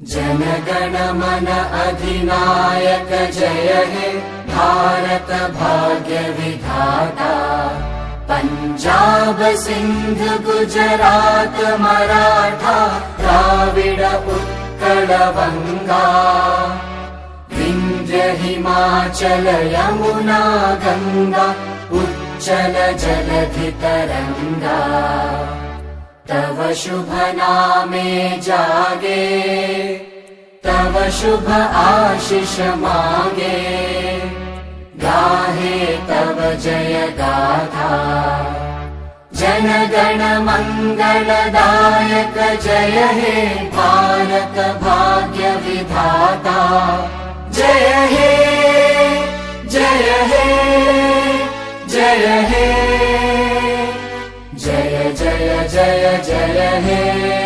जनगण मन अधिनायक जय हे भारत भाग्य विधाता। पंजाब सिंध गुजरात मराठा द्राविड उत्कल बंगा। विंध्य हिमाचल यमुना गंगा उच्चल जलधि तरंगा। तव शुभ नामे जागे तव शुभ आशीष मागे। गाहे तव जय गाथा जनगण मंगलदायक जय हे भारत भाग्य विधाता। जय हे जय हे जय हे जय जय जय जय हे।